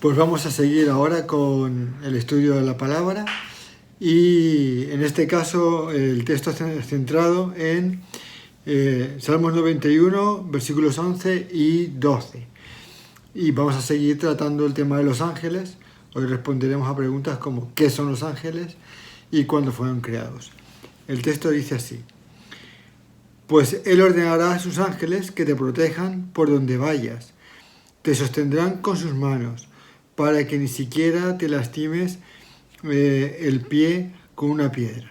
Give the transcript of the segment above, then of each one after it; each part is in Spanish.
Pues vamos a seguir ahora con el estudio de la palabra y en este caso el texto está centrado en Salmos 91, versículos 11 y 12. Y vamos a seguir tratando el tema de los ángeles. Hoy responderemos a preguntas como ¿qué son los ángeles y cuándo fueron creados? El texto dice así: Pues Él ordenará a sus ángeles que te protejan por donde vayas, te sostendrán con sus manos, para que ni siquiera te lastimes el pie con una piedra.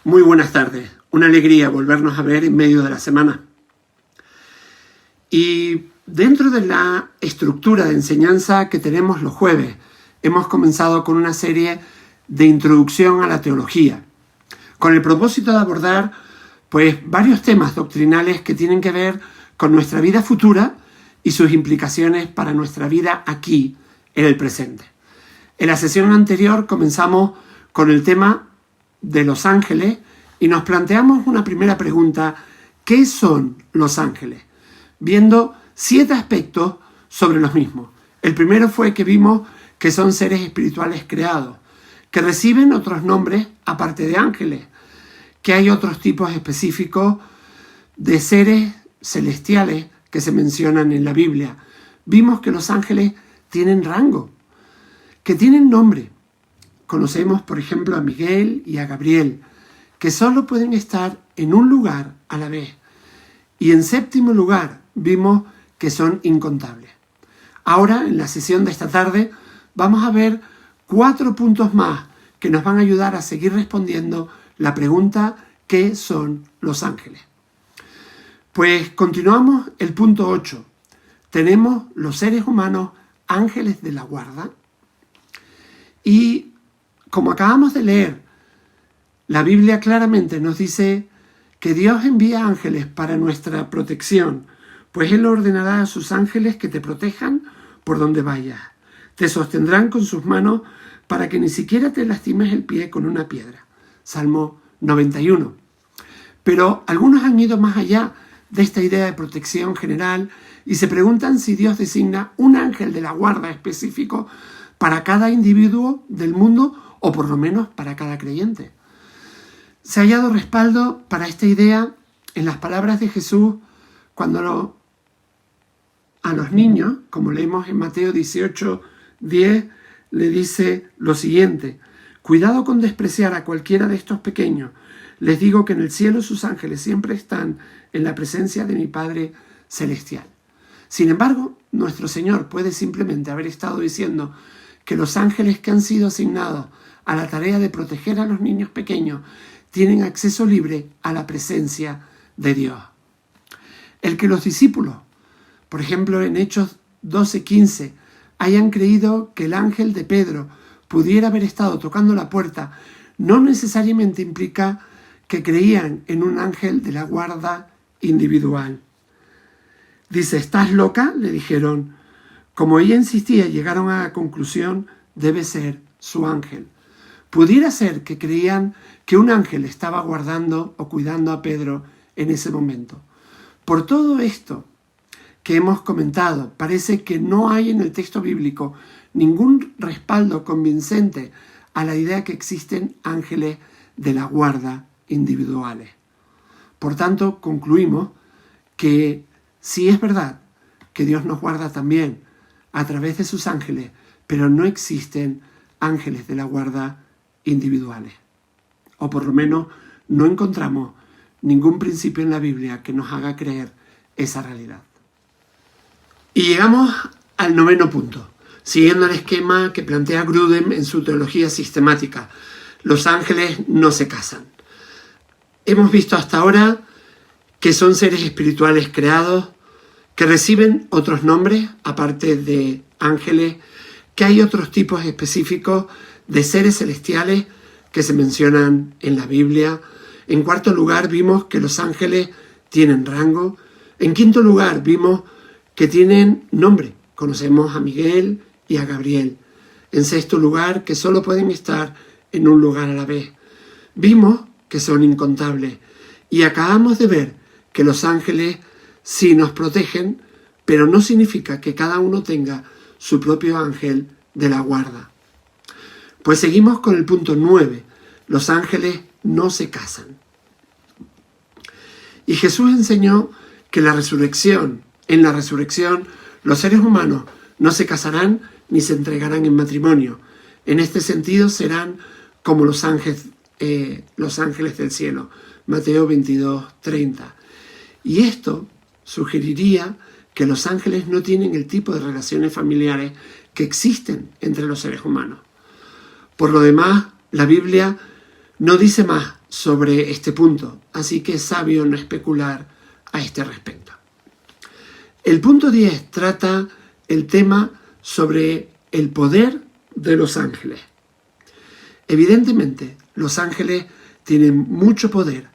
Muy buenas tardes, una alegría volvernos a ver en medio de la semana. Y dentro de la estructura de enseñanza que tenemos los jueves, hemos comenzado con una serie de introducción a la teología, con el propósito de abordar varios temas doctrinales que tienen que ver con nuestra vida futura y sus implicaciones para nuestra vida aquí, en el presente. En la sesión anterior comenzamos con el tema de los ángeles y nos planteamos una primera pregunta: ¿qué son los ángeles? Viendo 7 aspectos sobre los mismos. El primero fue que vimos que son seres espirituales creados, que reciben otros nombres aparte de ángeles, que hay otros tipos específicos de seres celestiales que se mencionan en la Biblia. Vimos que los ángeles tienen rango, que tienen nombre. Conocemos, por ejemplo, a Miguel y a Gabriel, que solo pueden estar en un lugar a la vez. Y en séptimo lugar, vimos que son incontables. Ahora, en la sesión de esta tarde, vamos a ver 4 puntos más que nos van a ayudar a seguir respondiendo la pregunta: ¿qué son los ángeles? Pues continuamos el punto 8. Tenemos los seres humanos ángeles de la guarda. Y como acabamos de leer, la Biblia claramente nos dice que Dios envía ángeles para nuestra protección, pues Él ordenará a sus ángeles que te protejan por donde vayas. Te sostendrán con sus manos para que ni siquiera te lastimes el pie con una piedra. Salmo 91. Pero algunos han ido más allá de esta idea de protección general y se preguntan si Dios designa un ángel de la guarda específico para cada individuo del mundo o por lo menos para cada creyente. Se ha hallado respaldo para esta idea en las palabras de Jesús cuando a los niños, como leemos en Mateo 18:10, le dice lo siguiente: cuidado con despreciar a cualquiera de estos pequeños. Les digo que en el cielo sus ángeles siempre están en la presencia de mi Padre Celestial. Sin embargo, nuestro Señor puede simplemente haber estado diciendo que los ángeles que han sido asignados a la tarea de proteger a los niños pequeños tienen acceso libre a la presencia de Dios. El que los discípulos, por ejemplo en Hechos 12:15, hayan creído que el ángel de Pedro pudiera haber estado tocando la puerta, no necesariamente implica que creían en un ángel de la guarda individual. Dice: ¿estás loca?, le dijeron. Como ella insistía, llegaron a la conclusión: debe ser su ángel. Pudiera ser que creían que un ángel estaba guardando o cuidando a Pedro en ese momento. Por todo esto que hemos comentado, parece que no hay en el texto bíblico ningún respaldo convincente a la idea que existen ángeles de la guarda individuales. Por tanto, concluimos que sí es verdad que Dios nos guarda también a través de sus ángeles, pero no existen ángeles de la guarda individuales. O por lo menos no encontramos ningún principio en la Biblia que nos haga creer esa realidad. Y llegamos al 9º punto, siguiendo el esquema que plantea Grudem en su teología sistemática. Los ángeles no se casan. Hemos visto hasta ahora que son seres espirituales creados, que reciben otros nombres aparte de ángeles, que hay otros tipos específicos de seres celestiales que se mencionan en la Biblia. En cuarto lugar, vimos que los ángeles tienen rango. En quinto lugar, vimos que tienen nombre. Conocemos a Miguel y a Gabriel. En sexto lugar, que solo pueden estar en un lugar a la vez. Vimos que son incontables. Y acabamos de ver que los ángeles sí nos protegen, pero no significa que cada uno tenga su propio ángel de la guarda. Pues seguimos con el punto 9. Los ángeles no se casan. Y Jesús enseñó que en la resurrección, los seres humanos no se casarán ni se entregarán en matrimonio. En este sentido serán como los ángeles del cielo. Mateo 22:30. Y esto sugeriría que los ángeles no tienen el tipo de relaciones familiares que existen entre los seres humanos. Por lo demás, la Biblia no dice más sobre este punto, así que es sabio no especular a este respecto. El punto 10 trata el tema sobre el poder de los ángeles. Evidentemente, los ángeles tienen mucho poder.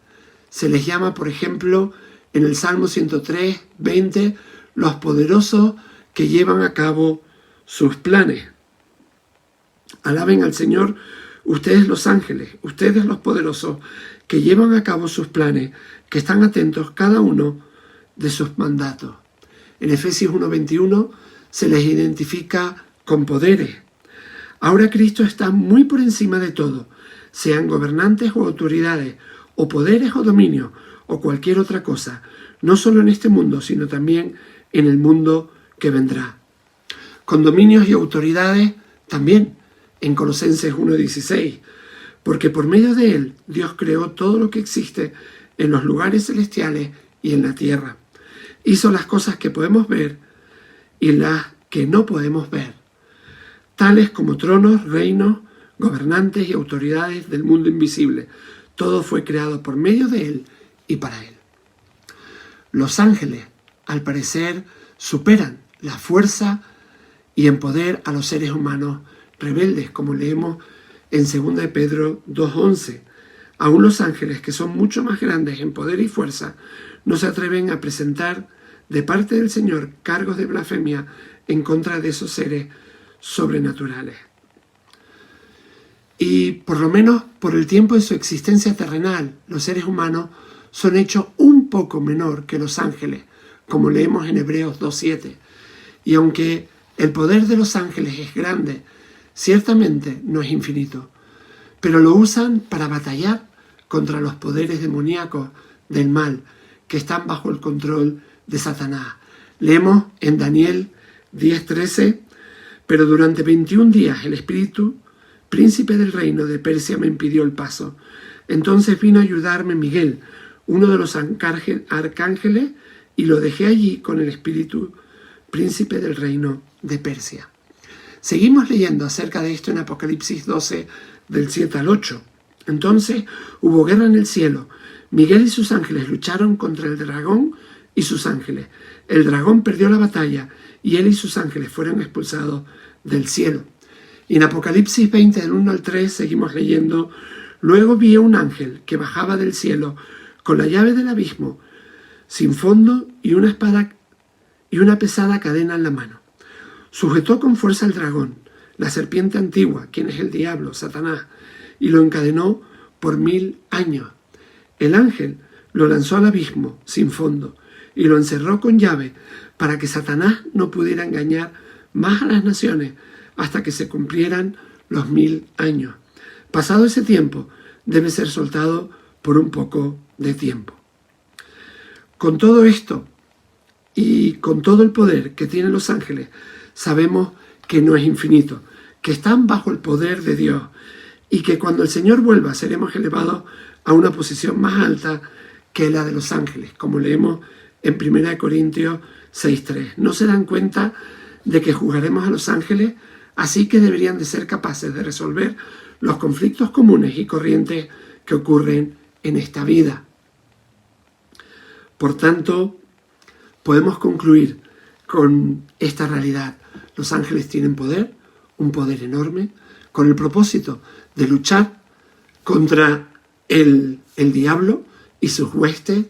Se les llama, por ejemplo, en el Salmo 103:20, los poderosos que llevan a cabo sus planes. Alaben al Señor, ustedes los ángeles, ustedes los poderosos que llevan a cabo sus planes, que están atentos cada uno de sus mandatos. En Efesios 1:21 se les identifica con poderes. Ahora Cristo está muy por encima de todo, sean gobernantes o autoridades, o poderes o dominios, o cualquier otra cosa, no solo en este mundo, sino también en el mundo que vendrá. Con dominios y autoridades también, en Colosenses 1:16, porque por medio de él Dios creó todo lo que existe en los lugares celestiales y en la tierra. Hizo las cosas que podemos ver y las que no podemos ver, tales como tronos, reinos, gobernantes y autoridades del mundo invisible. Todo fue creado por medio de él y para él. Los ángeles, al parecer, superan la fuerza y en poder a los seres humanos rebeldes, como leemos en 2 de Pedro 2:11. Aún los ángeles, que son mucho más grandes en poder y fuerza, no se atreven a presentar de parte del Señor cargos de blasfemia en contra de esos seres sobrenaturales. Y por lo menos por el tiempo de su existencia terrenal, los seres humanos son hechos un poco menor que los ángeles, como leemos en Hebreos 2:7. Y aunque el poder de los ángeles es grande, ciertamente no es infinito, pero lo usan para batallar contra los poderes demoníacos del mal que están bajo el control de Satanás. Leemos en Daniel 10:13, pero durante 21 días el espíritu, príncipe del reino de Persia, me impidió el paso. Entonces vino a ayudarme Miguel, uno de los arcángeles, y lo dejé allí con el espíritu, príncipe del reino de Persia. Seguimos leyendo acerca de esto en Apocalipsis 12, del 7 al 8. Entonces hubo guerra en el cielo. Miguel y sus ángeles lucharon contra el dragón y sus ángeles. El dragón perdió la batalla y él y sus ángeles fueron expulsados del cielo. Y en Apocalipsis 20, del 1 al 3, seguimos leyendo. Luego vi a un ángel que bajaba del cielo con la llave del abismo, sin fondo y una espada y una pesada cadena en la mano. Sujetó con fuerza al dragón, la serpiente antigua, quien es el diablo, Satanás, y lo encadenó por 1000 años. El ángel lo lanzó al abismo sin fondo y lo encerró con llave para que Satanás no pudiera engañar más a las naciones hasta que se cumplieran los 1000 años. Pasado ese tiempo, debe ser soltado por un poco de tiempo. Con todo esto y con todo el poder que tienen los ángeles, sabemos que no es infinito, que están bajo el poder de Dios y que cuando el Señor vuelva seremos elevados a una posición más alta que la de los ángeles, como leemos en 1 Corintios 6:3. ¿No se dan cuenta de que juzgaremos a los ángeles? Así que deberían de ser capaces de resolver los conflictos comunes y corrientes que ocurren en esta vida. Por tanto, podemos concluir con esta realidad. Los ángeles tienen poder, un poder enorme, con el propósito de luchar contra el diablo y sus huestes.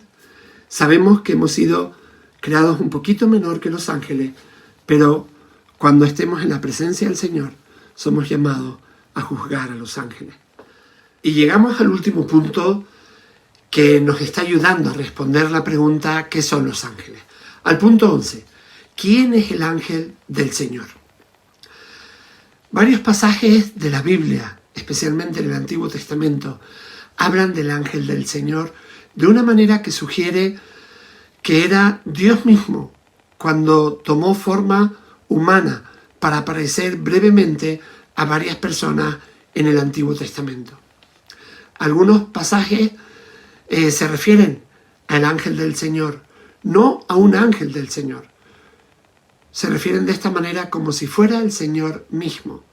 Sabemos que hemos sido creados un poquito menor que los ángeles, pero cuando estemos en la presencia del Señor, somos llamados a juzgar a los ángeles. Y llegamos al último punto que nos está ayudando a responder la pregunta: ¿qué son los ángeles? Al punto 11. ¿Quién es el ángel del Señor? Varios pasajes de la Biblia, especialmente en el Antiguo Testamento, hablan del ángel del Señor de una manera que sugiere que era Dios mismo cuando tomó forma humana para aparecer brevemente a varias personas en el Antiguo Testamento. Algunos pasajes se refieren al ángel del Señor, no a un ángel del Señor. Se refieren de esta manera como si fuera el Señor mismo.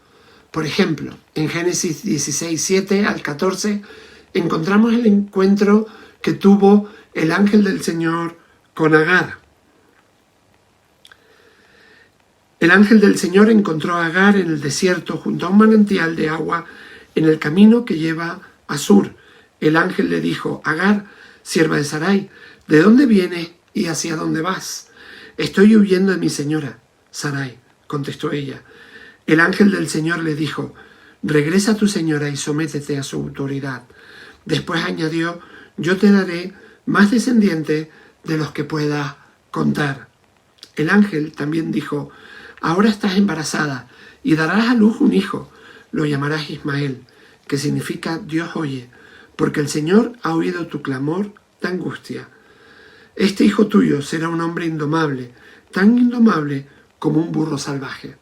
Por ejemplo, en Génesis 16, 7 al 14, encontramos el encuentro que tuvo el ángel del Señor con Agar. El ángel del Señor encontró a Agar en el desierto junto a un manantial de agua en el camino que lleva a Sur. El ángel le dijo: Agar, sierva de Sarai, ¿de dónde vienes y hacia dónde vas? Estoy huyendo de mi señora, Sarai, contestó ella. El ángel del Señor le dijo: regresa a tu señora y sométete a su autoridad. Después añadió: yo te daré más descendientes de los que puedas contar. El ángel también dijo: ahora estás embarazada y darás a luz un hijo. Lo llamarás Ismael, que significa Dios oye, porque el Señor ha oído tu clamor de angustia. Este hijo tuyo será un hombre indomable, tan indomable como un burro salvaje.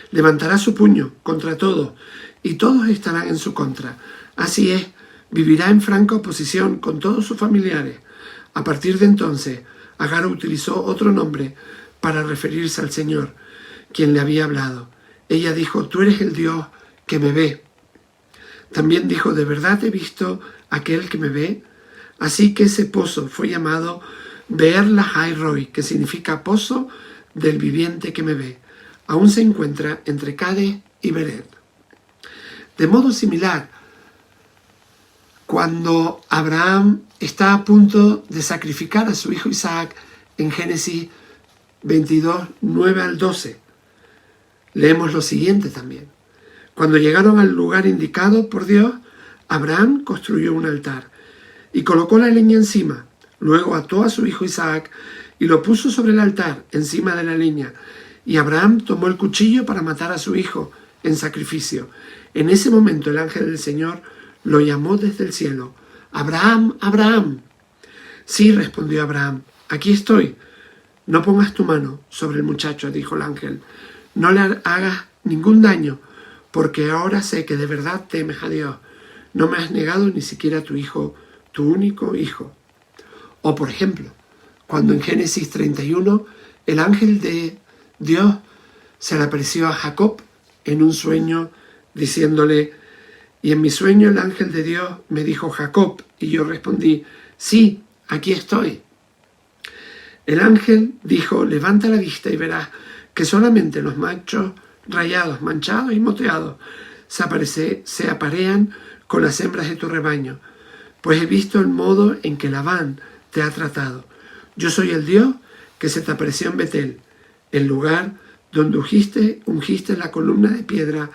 Levantará su puño contra todos, y todos estarán en su contra. Así es, vivirá en franca oposición con todos sus familiares. A partir de entonces, Agar utilizó otro nombre para referirse al Señor, quien le había hablado. Ella dijo: tú eres el Dios que me ve. También dijo: ¿de verdad he visto aquel que me ve? Así que ese pozo fue llamado Beer Lahai Roi, que significa pozo del viviente que me ve. Aún se encuentra entre Cades y Bered. De modo similar, cuando Abraham está a punto de sacrificar a su hijo Isaac en Génesis 22, 9 al 12, leemos lo siguiente también. Cuando llegaron al lugar indicado por Dios, Abraham construyó un altar y colocó la leña encima. Luego ató a su hijo Isaac y lo puso sobre el altar, encima de la leña. Y Abraham tomó el cuchillo para matar a su hijo en sacrificio. En ese momento el ángel del Señor lo llamó desde el cielo: Abraham, Abraham. Sí, respondió Abraham, aquí estoy. No pongas tu mano sobre el muchacho, dijo el ángel. No le hagas ningún daño, porque ahora sé que de verdad temes a Dios. No me has negado ni siquiera a tu hijo, tu único hijo. O por ejemplo, cuando en Génesis 31 el ángel de Dios se le apareció a Jacob en un sueño diciéndole: y en mi sueño el ángel de Dios me dijo: Jacob, y yo respondí: sí, aquí estoy. El ángel dijo: levanta la vista y verás que solamente los machos rayados, manchados y moteados se aparean con las hembras de tu rebaño, pues he visto el modo en que Labán te ha tratado. Yo soy el Dios que se te apareció en Betel, el lugar donde ungiste la columna de piedra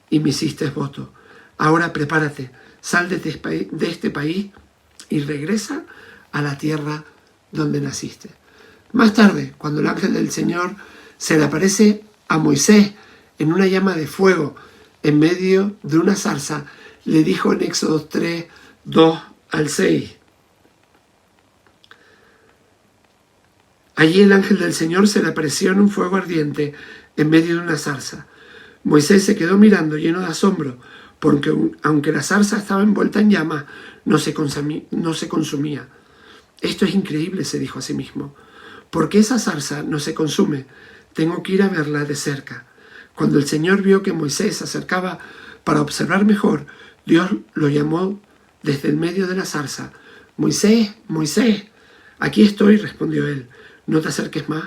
y me hiciste voto. Ahora prepárate, sal de este país y regresa a la tierra donde naciste. Más tarde, cuando el ángel del Señor se le aparece a Moisés en una llama de fuego en medio de una zarza, le dijo en Éxodo 3, 2 al 6. Allí el ángel del Señor se le apareció en un fuego ardiente en medio de una zarza. Moisés se quedó mirando lleno de asombro, porque aunque la zarza estaba envuelta en llamas, no se consumía. Esto es increíble, se dijo a sí mismo. ¿Por qué esa zarza no se consume? Tengo que ir a verla de cerca. Cuando el Señor vio que Moisés se acercaba para observar mejor, Dios lo llamó desde el medio de la zarza. Moisés, Moisés. Aquí estoy, respondió él. No te acerques más,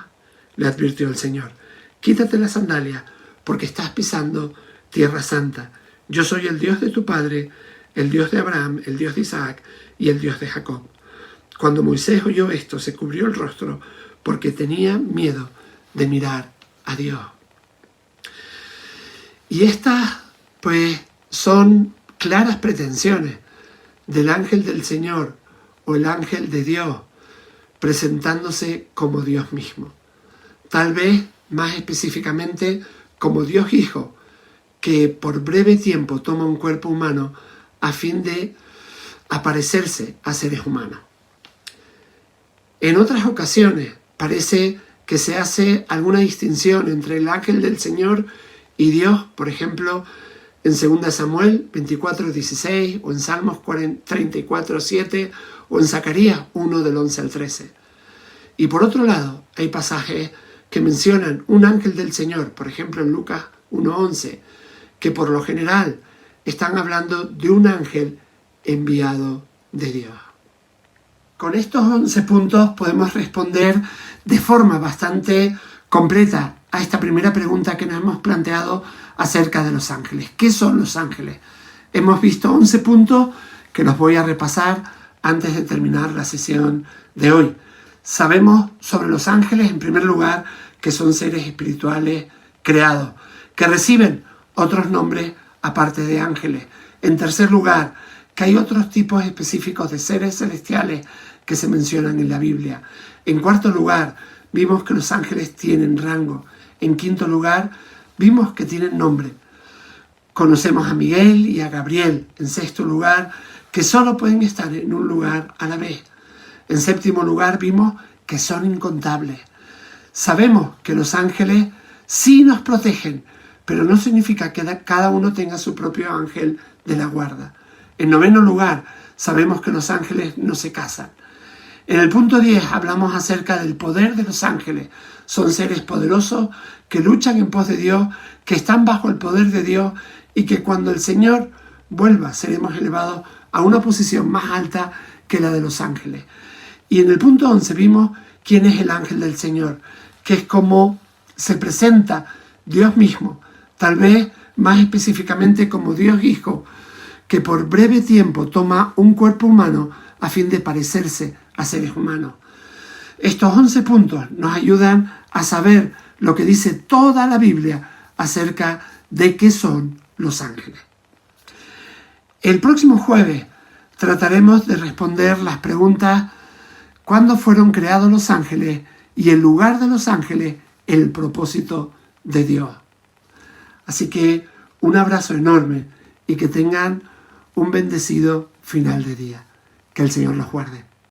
le advirtió el Señor. Quítate las sandalias, porque estás pisando tierra santa. Yo soy el Dios de tu padre, el Dios de Abraham, el Dios de Isaac y el Dios de Jacob. Cuando Moisés oyó esto, se cubrió el rostro porque tenía miedo de mirar a Dios. Y estas, pues, son claras pretensiones del ángel del Señor o el ángel de Dios presentándose como Dios mismo. Tal vez, más específicamente, como Dios Hijo, que por breve tiempo toma un cuerpo humano a fin de aparecerse a seres humanos. En otras ocasiones parece que se hace alguna distinción entre el ángel del Señor y Dios, por ejemplo, en 2 Samuel 24:16 o en Salmos 34:7 o en Zacarías 1 del 11 al 13. Y por otro lado, hay pasajes que mencionan un ángel del Señor, por ejemplo en Lucas 1:11, que por lo general están hablando de un ángel enviado de Dios. Con estos 11 puntos podemos responder de forma bastante completa a esta primera pregunta que nos hemos planteado acerca de los ángeles. ¿Qué son los ángeles? Hemos visto 11 puntos que los voy a repasar antes de terminar la sesión de hoy. Sabemos sobre los ángeles, en primer lugar, que son seres espirituales creados, que reciben otros nombres aparte de ángeles. En tercer lugar, que hay otros tipos específicos de seres celestiales que se mencionan en la Biblia. En cuarto lugar, vimos que los ángeles tienen rango. En quinto lugar, vimos que tienen nombre. Conocemos a Miguel y a Gabriel. En sexto lugar, que solo pueden estar en un lugar a la vez. En séptimo lugar, vimos que son incontables. Sabemos que los ángeles sí nos protegen, pero no significa que cada uno tenga su propio ángel de la guarda. En noveno lugar, sabemos que los ángeles no se casan. En el punto 10 hablamos acerca del poder de los ángeles. Son seres poderosos que luchan en pos de Dios, que están bajo el poder de Dios y que cuando el Señor vuelva seremos elevados a una posición más alta que la de los ángeles. Y en el punto 11 vimos quién es el ángel del Señor, que es como se presenta Dios mismo, tal vez más específicamente como Dios Hijo, que por breve tiempo toma un cuerpo humano a fin de parecerse a seres humanos. Estos 11 puntos nos ayudan a saber lo que dice toda la Biblia acerca de qué son los ángeles. El próximo jueves trataremos de responder las preguntas: ¿cuándo fueron creados los ángeles? Y en lugar de los ángeles, el propósito de Dios. Así que un abrazo enorme y que tengan un bendecido final de día. Que el Señor los guarde.